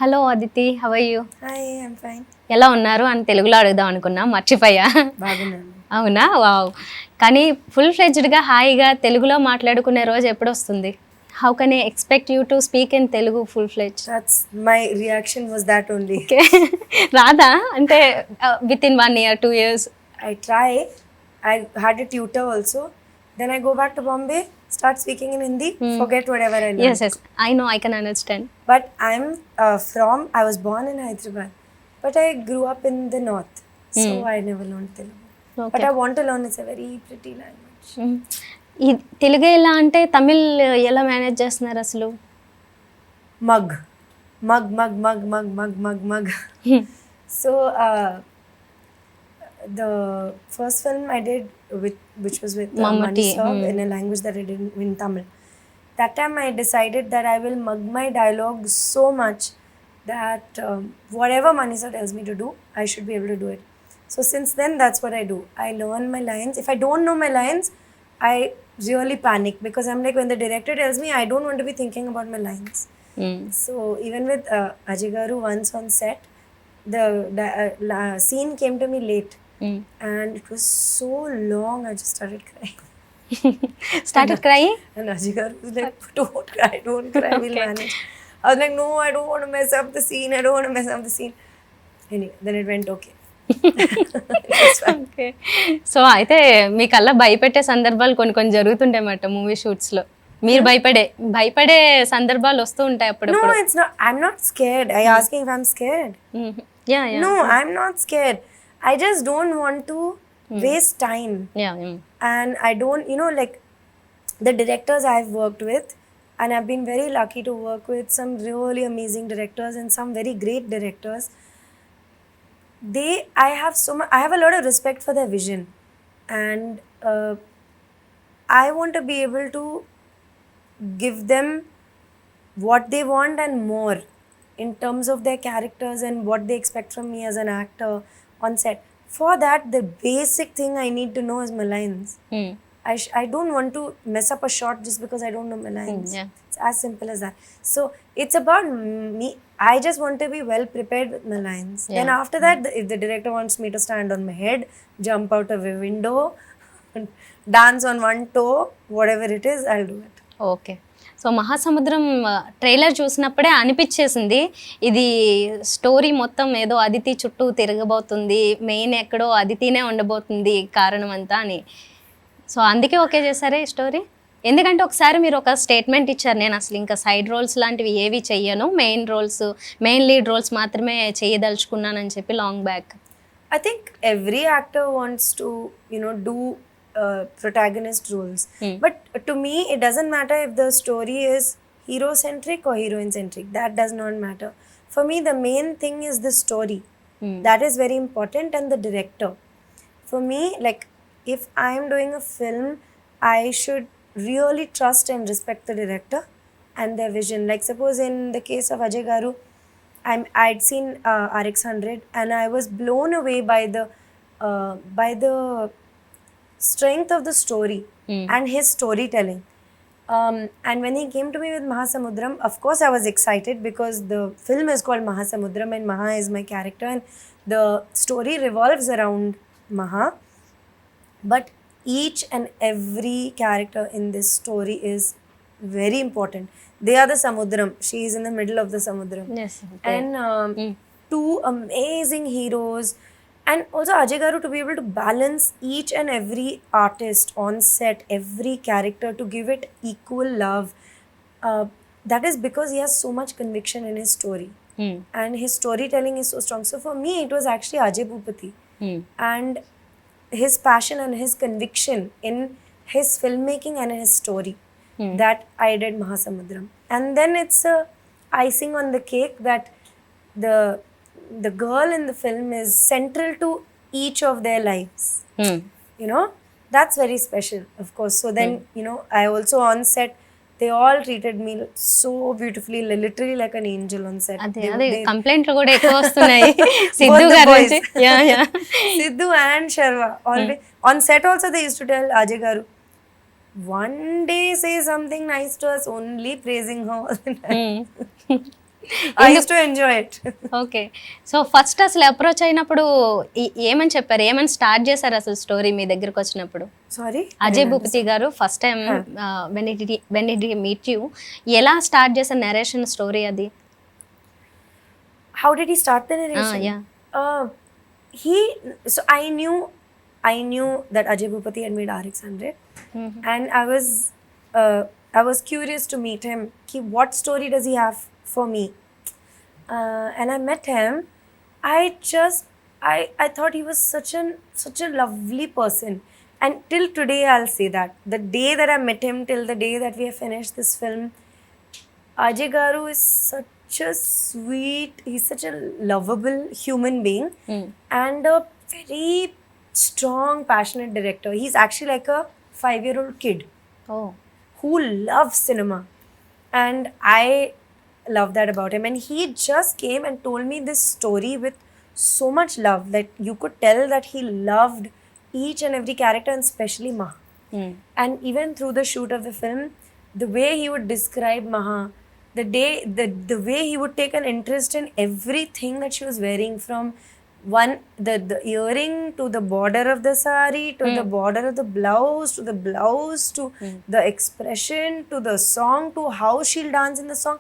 Hello Aditi, how are you? Hi, I'm fine. ఎలా ఉన్నారు అని తెలుగులో అడుగుదాం అనుకున్నా, మర్చిపోయా. బాగున్నాను. అవునా? వావ్. కానీ ఫుల్ ఫ్లెడ్జ్డ్గా హాయిగా తెలుగులో మాట్లాడుకునే రోజు ఎప్పుడు వస్తుంది? How can I expect you to speak in Telugu full fledged? That's my reaction was that only. Okay. రాదా అంటే with in 1 year 2 years? I try. I had a tutor also. Then I go back to Bombay, start speaking in Hindi, forget whatever I learned. Yes, yes, I know, I can understand. But I was born in Hyderabad, but I grew up in the north. So I never learned Telugu. Okay. But I want to learn. It's a very pretty language. ఈ తెలుగు ఎలా అంటే తమిళ్ ఎలా manage చేస్తున్నారు అసలు? Mug. So the first film I did which was with Mani sir in a language that I did in Tamil. That time I decided that I will mug my dialogue so much that whatever Mani sir tells me to do, I should be able to do it. So since then, that's what I do. I learn my lines. If I don't know my lines, I really panic because I'm like, when the director tells me, I don't want to be thinking about my lines. So even with Ajay Garu once on set, the scene came to me late. And it was so long, I just started crying. Started crying? And Ajay Garu was like, don't cry, we'll manage. I was like, no, I don't want to mess up the scene. Anyway, then it went okay. Okay. So అయితే మీకల్లా భయపెట్టే సందర్భాలు కొన్ని జరుగుతుంటాయన్నమాట movie షూట్స్లో. మీరు భయపడే సందర్భాలు వస్తూ ఉంటాయి అప్పుడు? No, it's not. I'm not scared. Are you asking if I'm scared? Yeah. No, I'm not scared. I just don't want to waste time. Yeah. And I don't, like the directors I've worked with, and I've been very lucky to work with some really amazing directors and some very great directors. I have a lot of respect for their vision, and I want to be able to give them what they want and more in terms of their characters and what they expect from me as an actor on set. For that, the basic thing I need to know is my lines. I don't want to mess up a shot just because I don't know my lines. Yeah. It's as simple as that. So it's about me. I just want to be well prepared with my lines. Yeah. Then after that, if the director wants me to stand on my head, jump out of a window, dance on one toe, whatever it is, I'll do it. Okay. So మహాసముద్రం trailer చూసినప్పుడే అనిపించేసింది ఇది story మొత్తం ఏదో అదితి చుట్టూ తిరగబోతుంది, main ఎక్కడో అదితినే ఉండబోతుంది కారణం అంతా అని. సో అందుకే ఓకే చేశారే ఈ స్టోరీ? ఎందుకంటే ఒకసారి మీరు ఒక స్టేట్మెంట్ ఇచ్చారు, నేను అసలు ఇంకా సైడ్ రోల్స్ లాంటివి ఏవి చెయ్యను, మెయిన్ లీడ్ రోల్స్ మాత్రమే చేయదలుచుకున్నానని చెప్పి long back. I think every actor wants to, do protagonist roles. But to me, it doesn't matter if the story is hero-centric or heroine-centric. That does not matter. For me, the main thing is the story. That is very important, and the director. For me, like, if I am doing a film, I should really trust and respect the director and their vision. Like, suppose in the case of Ajay Garu, I'd seen RX-100 and I was blown away by the strength of the story and his storytelling. And when he came to me with Mahasamudram, of course I was excited because the film is called Mahasamudram and Maha is my character and the story revolves around Maha. But each and every character in this story is very important. They are the Samudram. She is in the middle of the Samudram. Yes, okay. And two amazing heroes. And also Ajay Garu, to be able to balance each and every artist on set, every character, to give it equal love. That is because he has so much conviction in his story. And his storytelling is so strong. So for me, it was actually Ajay Bhupati. And his passion and his conviction in his filmmaking and in his story that I did Mahasamudram. And then it's a icing on the cake that the girl in the film is central to each of their lives. That's very special, of course. So then, I also on set, they all treated me so beautifully, literally like an angel on set. అదే కంప్లైంట్లు కూడా ఎక్కువ వస్తున్నాయి సిద్ధు గారి నుంచి. Sidhu and Sharva always on set also they used to tell Ajay Garu, one day say something nice to us, only praising her all the time. I used to enjoy it. Okay. So first అసలు approach అయినప్పుడు ఏమని చెప్పారు? ఏమని start చేశారు అసలు story మీ దగ్గరికి వచ్చినప్పుడు? Sorry? Ajay Bhupathi గారు first time when did meet you, ఎలా స్టార్ట్ చేశారు నరేషన్ స్టోరీ అది? How did he start the narration? Yeah. So I knew that Ajay Bhupati had made RX-100, and I was curious to meet him. What story does he have for me? And I met him. I thought he was such a lovely person, and till today I'll say that the day that I met him till the day that we have finished this film, Ajay Garu is such a sweet, he's such a lovable human being and a very strong, passionate director. He's actually like a 5-year-old kid oh who loves cinema. And I love that about him. And he just came and told me this story with so much love that you could tell that he loved each and every character, and especially Maha. And even through the shoot of the film, the way he would describe Maha, the way he would take an interest in everything that she was wearing, from the earring to the border of the sari to the border of the blouse to the expression to the song to how she'll dance in the song.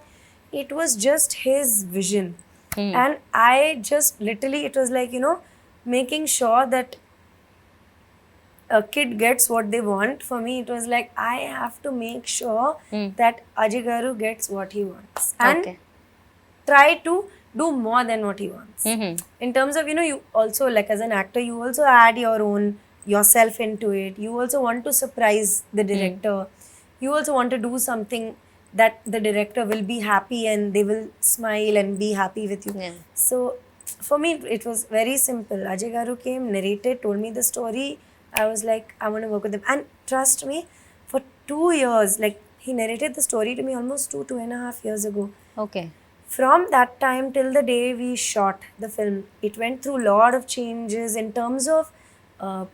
It was just his vision. And I just literally, it was like, making sure that a kid gets what they want. For me, it was like I have to make sure that Ajay Garu gets what he wants and okay. try to do more than what he wants. In terms of, you also, like as an actor, you also add your own yourself into it. You also want to surprise the director. You also want to do something that the director will be happy and they will smile and be happy with you. Yeah. So for me, it was very simple. Ajay Garu came, narrated, told me the story. I was like, I want to work with him. And trust me, for 2 years, like he narrated the story to me almost 2.5 years ago. Okay. From that time till the day we shot the film, it went through a lot of changes in terms of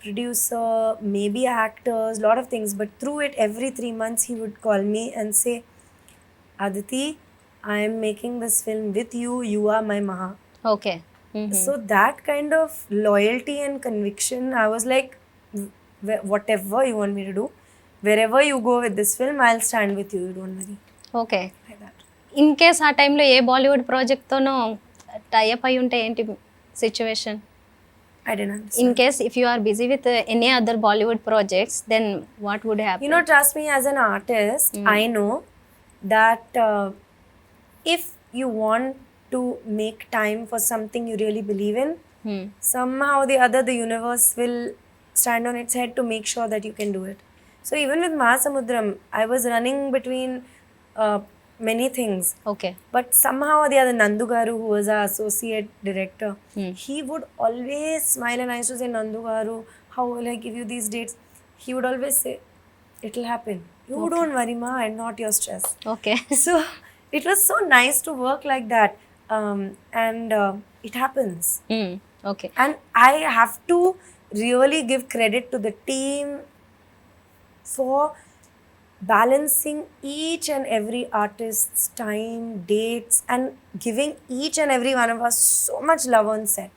producer, maybe actors, lot of things. But through it, every 3 months, he would call me and say, Aditi, I am making this film with you. You are my Maha. Okay. So that kind of loyalty and conviction, I was like, whatever you want me to do, wherever you go with this film, I'll stand with you. Don't worry. Okay. Like that. In case ఆ టైంలో ఏ Bollywood ప్రాజెక్ట్తోనో tie up అయి ఉంటే ఏంటి situation? I didn't understand. In case if you are busy with any other Bollywood projects, then what would happen? Trust me, as an artist, I know that if you want to make time for something you really believe in, somehow or the other, the universe will stand on its head to make sure that you can do it. So even with Mahasamudram, I was running between many things. Okay. But somehow or the other, Nandu Garu, who was our associate director, he would always smile, and I used to say, Nandu Garu, how will I give you these dates? He would always say, it'll happen. You don't worry, Ma, I'm not your stress. Okay. So it was so nice to work like that. And it happens. Okay. And I have to really give credit to the team for balancing each and every artist's time, dates, and giving each and every one of us so much love on set.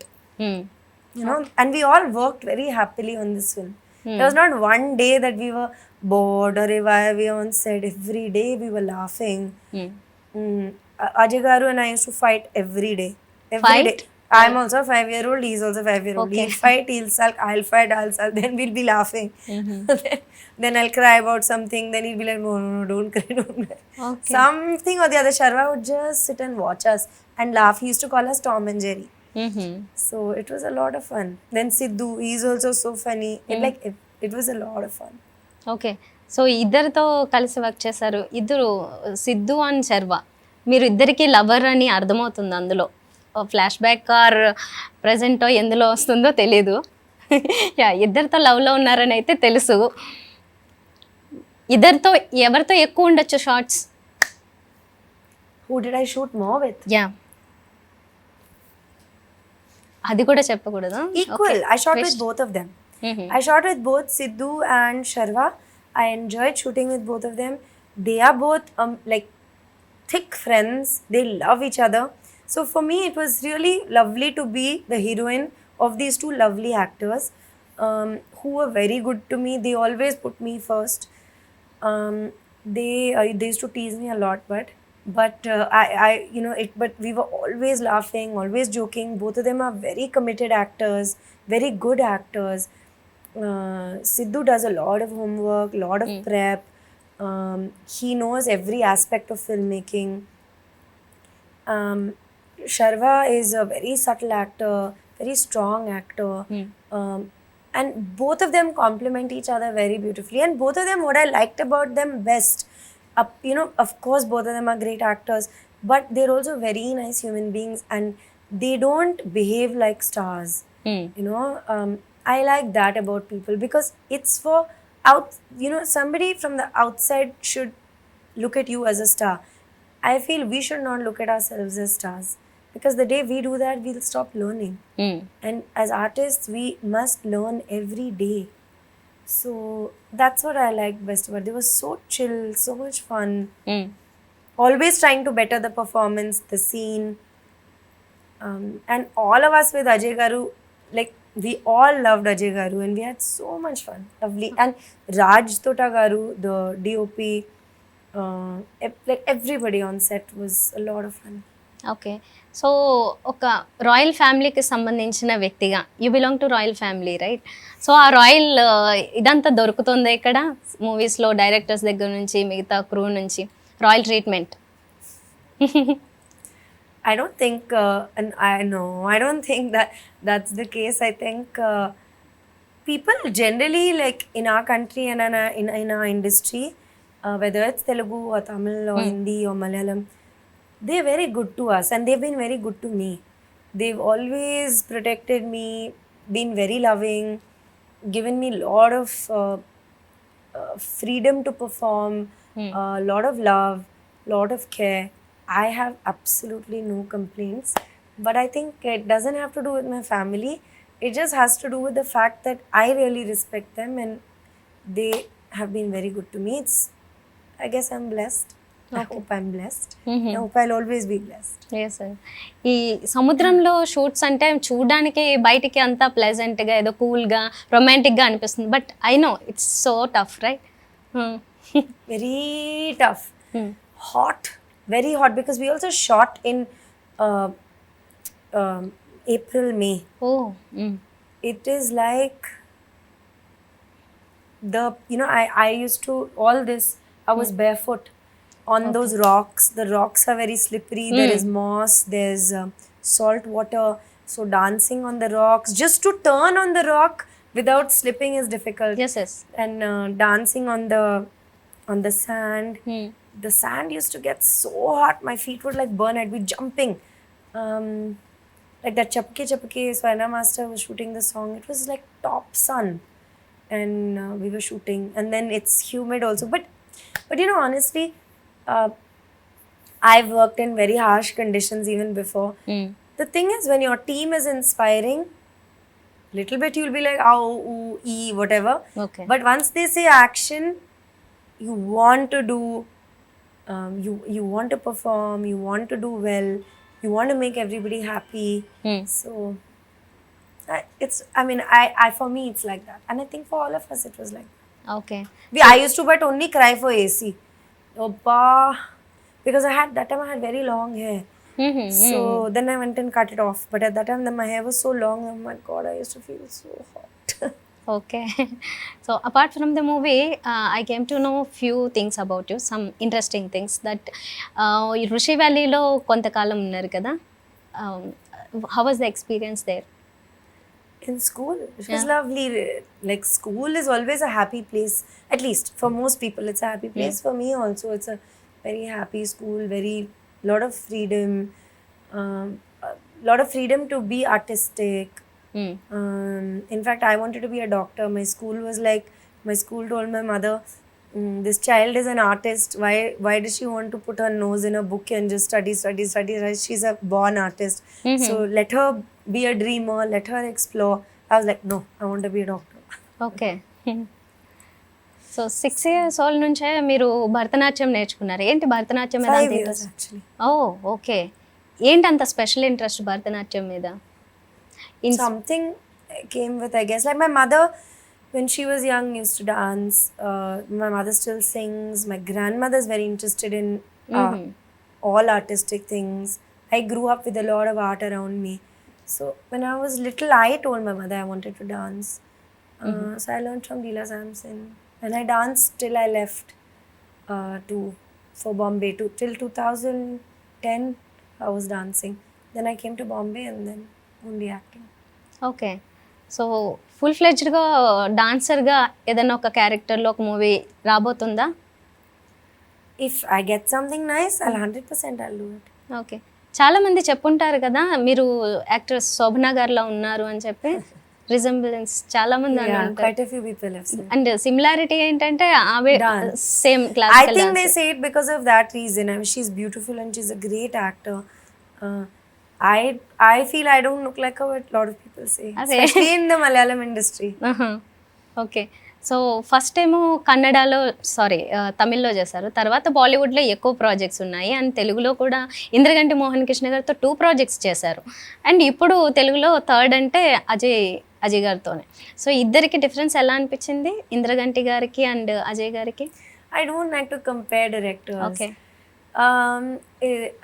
And we all worked very happily on this film. There was not one day that we were bored or why we were on set. Every day we were laughing. Ajay Garu and I used to fight every day. Every day. I'm also a 5-year-old, he's also a 5-year-old. Okay. He'll fight, he'll sulk, I'll fight, then we'll be laughing. Then I'll cry about something, then he'll be like, no, don't cry, don't cry. Okay. Something or the other, Sharva would just sit and watch us and laugh. He used to call us Tom and Jerry. So it was a lot of fun. Then Sidhu, he's also so funny. It was a lot of fun. Okay. So ఇద్దరితో కలిసి work చేశారు. ఇద్దరు Siddhu and Sharva, మీరు ఇద్దరికి lover అని అర్థమవుతుంది అందులో. Flash back or ప్రజెంటో ఎందులో వస్తుందో తెలీదు. యా, ఇద్దరితో లవ్లో ఉన్నారని అయితే తెలుసు. ఇద్దరితో ఎవరితో ఎక్కువ ఉండొచ్చు shorts? Who did I shoot more with? Yeah, అది కూడా చెప్పకూడదు. Equal. I shot with both of them. I shot with both Sidhu and Sharva. I enjoyed shooting with both of them. They are both thick friends. They love each other. So for me, it was really lovely to be the heroine of these two lovely actors, who were very good to me. They always put me first. They used to tease me a lot, but you know it. But we were always laughing, always joking. Both of them are very committed actors, very good actors. Sidhu does a lot of homework, lot of prep. He knows every aspect of filmmaking. Sharva is a very subtle actor, very strong actor. And both of them complement each other very beautifully. And both of them, what I liked about them best, you know, of course, both of them are great actors, but they're also very nice human beings and they don't behave like stars. You know, I like that about people because it's for you know, somebody from the outside should look at you as a star. I feel we should not look at ourselves as stars because the day we do that, we'll stop learning. And as artists, we must learn every day. So that's what I liked best about it. They were so chill, so much fun. Always trying to better the performance, the scene. And all of us with Ajay Garu, like we all loved Ajay Garu and we had so much fun. Lovely. And Raj Tota Garu, the DOP, like everybody on set was a lot of fun. Okay. So ఒక royal ఫ్యామిలీకి సంబంధించిన వ్యక్తిగా you belong to royal family right? So ఆ royal ఇదంతా దొరుకుతుంది ఇక్కడ మూవీస్లో directors దగ్గర నుంచి మిగతా క్రూ నుంచి royal treatment? I don't think, and I don't think that that's the case. I think people generally, like in our country and in our industry, whether it's Telugu or Tamil or Hindi or Malayalam, they're very good to us and they've been very good to me. They've always protected me, been very loving, given me a lot of freedom to perform, a lot of love, lot of care. I have absolutely no complaints, but I think it doesn't have to do with my family. It just has to do with the fact that I really respect them and they have been very good to me. I guess I'm blessed. I hope I'm blessed. I hope I'll always be blessed. Yes sir. ఈ సముద్రంలో shoots అంటే చూడడానికి బయటికి అంతా ప్లెజెంట్గా ఏదో కూల్గా రొమాంటిక్గా అనిపిస్తుంది, but I know it's so tough right? Very tough. Hot, very hot because we also shot in April, May. Oh. It is like I used to all this. I was barefoot on those rocks. The rocks are very slippery. There is moss. There's salt water. So dancing on the rocks, just to turn on the rock without slipping is difficult. Yes yes. And dancing on the sand. The sand used to get so hot. My feet would like burn. I'd be jumping. Like that Chapke Chapke, Swarna Master was shooting the song. It was like top sun. And we were shooting. And then it's humid also. But you know, honestly, I've worked in very harsh conditions even before. The thing is, when your team is inspiring, little bit you'll be like, ow, ooh, ee, whatever. Okay. But once they say action, you want to do, you want to perform, you want to do well, you want to make everybody happy. So, for me, it's like that. And I think for all of us, it was like that. Okay. I used to but only cry for AC. Oppa, because that time I had very long hair. So then I went and cut it off. But at that time, my hair was so long. Oh my God, I used to feel so hot. Okay. So apart from the movie I came to know few things about you, some interesting things that ఋషి వ్యాలీలో కొంతకాలం ఉన్నారు కదా, how was the experience there? In school, it was lovely. Like school is always a happy place. At least for most people, it's a happy place. For me also, it's a very happy school. Lot of freedom. Lot of freedom to be artistic. In fact, I wanted to be a doctor. My school told my mother, this child is an artist. Why does she want to put her nose in a book and just study? She's a born artist. So let her be a dreamer. Let her explore. I was like, no, I want to be a doctor. Okay. So 6 years old నుంచే మీరు భరతనాట్యం నేర్చుకున్నారు. ఏంటి భరతనాట్యం మీద 5 అంత years interest? actually. Okay. ఏంటి అంత special interest Bharatanatyam మీద? Something came with, I guess, like my mother when she was young used to dance. My mother still sings. My grandmother is very interested in all artistic things. I grew up with a lot of art around me. So when I was little, I told my mother I wanted to dance. So I learned from Leela Samson, and I danced till I left for Bombay till 2010. I was dancing. Then I came to Bombay and then only acting. Okay. So full ఫ్లెడ్జ్డ్గా డాన్సర్గా ఏదైనా ఒక క్యారెక్టర్లో ఒక movie రాబోతుందా? If I get something nice, I'll 100% I'll do it. Okay. చాలామంది చెప్పుంటారు కదా మీరు యాక్ట్రెస్ శోభనా గారిలా ఉన్నారు అని చెప్పి, రిజెంబ్లెన్స్ చాలామంది అని Yeah, అంటారు. quite a few people have said. And similarity ఏంటంటే ఆమె Dance. Same I classical think they say it because of that reason. I mean, she's beautiful and she's a great actor. I feel I don't look like her, but a lot of people say, Okay. especially in the Malayalam industry. Okay. So first ఏమో కన్నడలో తమిళ్లో చేశారు, తర్వాత బాలీవుడ్లో ఎక్కువ projects ఉన్నాయి, and తెలుగులో కూడా ఇంద్రగంటి మోహన్ కృష్ణ గారితో 2 projects చేశారు, అండ్ ఇప్పుడు తెలుగులో థర్డ్ అంటే అజయ్ గారితోనే. సో ఇద్దరికి డిఫరెన్స్ ఎలా అనిపించింది, ఇంద్రగంటి గారికి అండ్ అజయ్ గారికి? I don't like to compare directors. Okay.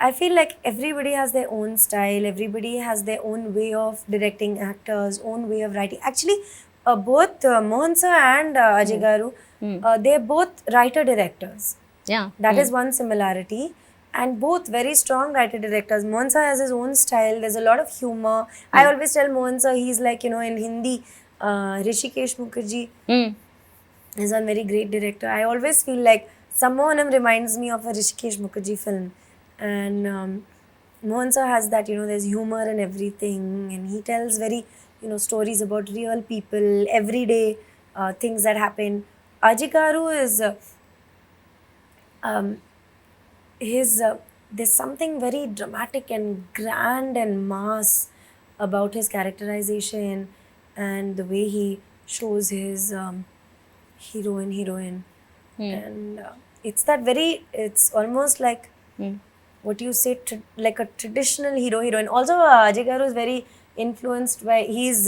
I feel like everybody has their own style, everybody has their own way of directing actors, own way of writing. Actually, both Mohan sir and Ajay Garu, they're both writer-directors. Yeah. That is one similarity. And both very strong writer-directors. Mohan sir has his own style, there's a lot of humor. I always tell Mohan sir, he's like, you know, in Hindi, Rishikesh Mukherjee is one very great director. I always feel like Sammohanam reminds me of a Rishikesh Mukherjee film. And Mohan sir has that, you know, there's humor in everything. And he tells very, you know, stories about real people, everyday things that happen. Ajay Garu is, there's something very dramatic and grand and mass about his characterization and the way he shows his hero and heroine. And it's almost like what you say, like a traditional hero heroine. Also, Ajay Garu is very influenced by, he's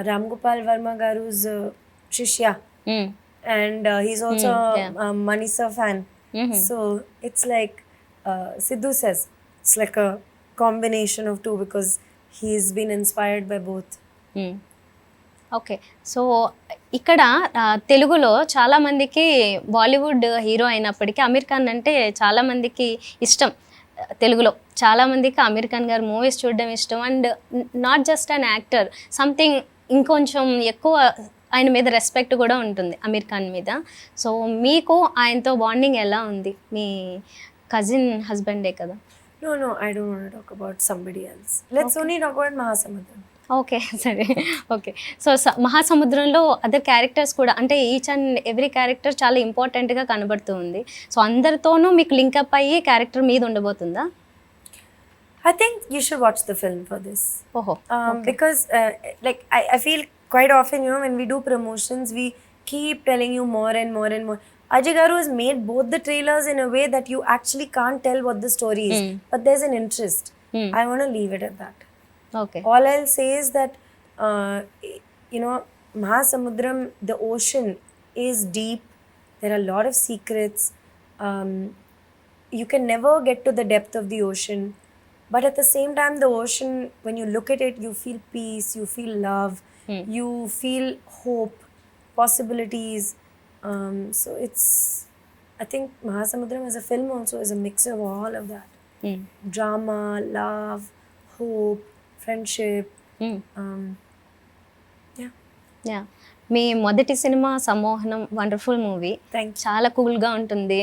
Ram Gopal Verma Garu's Shishya, and he's also a Manisa fan. So it's like Sidhu says, it's like a combination of two because he's been inspired by both. Okay. So ఇక్కడ తెలుగులో చాలామందికి Bollywood hero అయినప్పటికీ అమీర్ ఖాన్ అంటే చాలామందికి ఇష్టం. తెలుగులో చాలామందికి అమీర్ ఖాన్ గారు మూవీస్ చూడడం ఇష్టం, and not just an actor, something ఇంకొంచెం ఎక్కువ ఆయన మీద రెస్పెక్ట్ కూడా ఉంటుంది అమీర్ ఖాన్ మీద. సో మీకు ఆయనతో బాండింగ్ ఎలా ఉంది? మీ కజిన్ హస్బెండే కదా? No, I don't want to talk about somebody else. Let's only talk about Mahasamuddram. Okay, సరే. ఓకే. సో మహాసముద్రంలో అదర్ క్యారెక్టర్స్ కూడా, అంటే ఈచ్ అండ్ ఎవ్రీ క్యారెక్టర్ చాలా ఇంపార్టెంట్గా కనబడుతూ ఉంది. సో అందరితోనూ మీకు లింకప్ అయ్యి క్యారెక్టర్ మీద ఉండబోతుందా? I think you should watch the film for this. ఓహో. Because like I feel quite often, you know, when we do promotions, we keep telling you more and more and more. Ajay Garu has made both the trailers in a way that you actually can't tell what the story is, but there's an interest. I want to leave it at that. Okay. All I'll say is that, you know, Mahasamudram, the ocean is deep. There are a lot of secrets. You can never get to the depth of the ocean. But at the same time, the ocean, when you look at it, you feel peace, you feel love, you feel hope, possibilities. So I think Mahasamudram as a film also is a mix of all of that. Drama, love, hope, friendship. Yeah. మీ మొదటి cinema Sammohanam wonderful movie. Thank you. చాలా కూల్గా ఉంటుంది.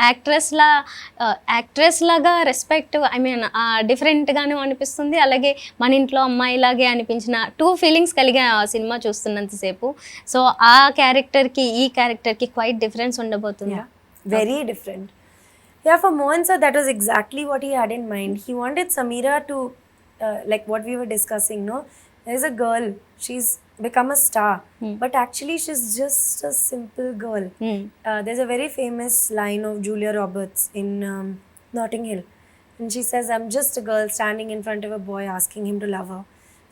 Actress లాగా respect, I mean డిఫరెంట్గానే అనిపిస్తుంది, అలాగే మన ఇంట్లో అమ్మాయిలాగే అనిపించిన 2 feelings కలిగే ఆ సినిమా చూస్తున్నంతసేపు. సో ఆ క్యారెక్టర్కి ఈ క్యారెక్టర్కి క్వైట్ డిఫరెన్స్ ఉండబోతుంది. Yeah, very different. Yeah, for Mohan sir, that was exactly what he had in mind. He wanted Sameera to, like what we were discussing, no? There's a girl, she's become a star, Hmm. but actually she's just a simple girl. There's a very famous line of Julia Roberts in Notting Hill, and she says, "I'm just a girl standing in front of a boy asking him to love her."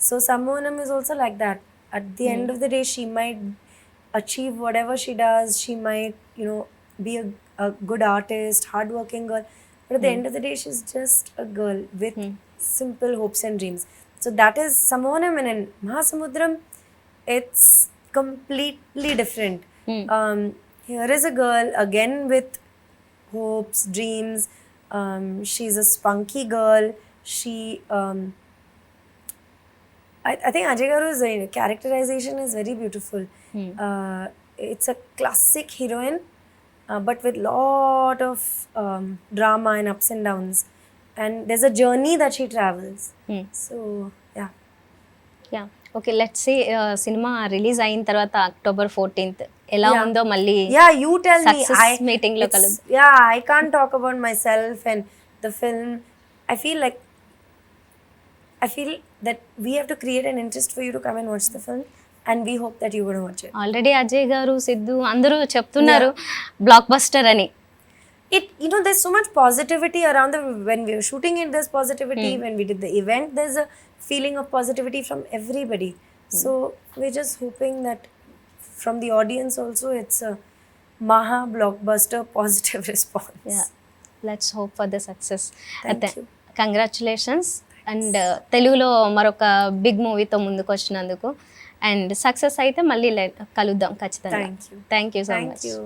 So Sammohanam is also like that. At the end of the day, she might achieve whatever she does. She might, you know, be a good artist, hardworking girl, but at the end of the day, she's just a girl with simple hopes and dreams. So that is Sammohanam, and in Mahasamudram, it's completely different. Here is a girl again with hopes, dreams. She's a spunky girl. She, I think Ajay Garu's characterization is very beautiful. It's a classic heroine, but with lot of drama and ups and downs. And there's a journey that she travels. So, yeah. Yeah okay let's see cinema release అయిన తర్వాత October 14th ఎలా Yeah. ఉందో మళ్ళీ Yeah, you tell me. Success meeting లో కలుద్దాం. Yeah, I can't talk about myself and the film. I feel that we have to create an interest for you to come and watch the film, and we hope that you're going to watch it. Already Ajay గారు సిద్ధు అందరూ చెప్తున్నారు block buster అని. You know, there's so much positivity around when we were shooting it, there's positivity. When we did the event, there's a feeling of positivity from everybody. So we're just hoping that from the audience also, it's a maha blockbuster positive response. Yeah let's hope for the success. Thank you. Congratulations and తెలుగులో మరొక big మూవీతో ముందుకు వచ్చినందుకు, and success అయితే మళ్ళీ కలుద్దాం ఖచ్చితంగా. Thank you. Thank you so Thank much. you.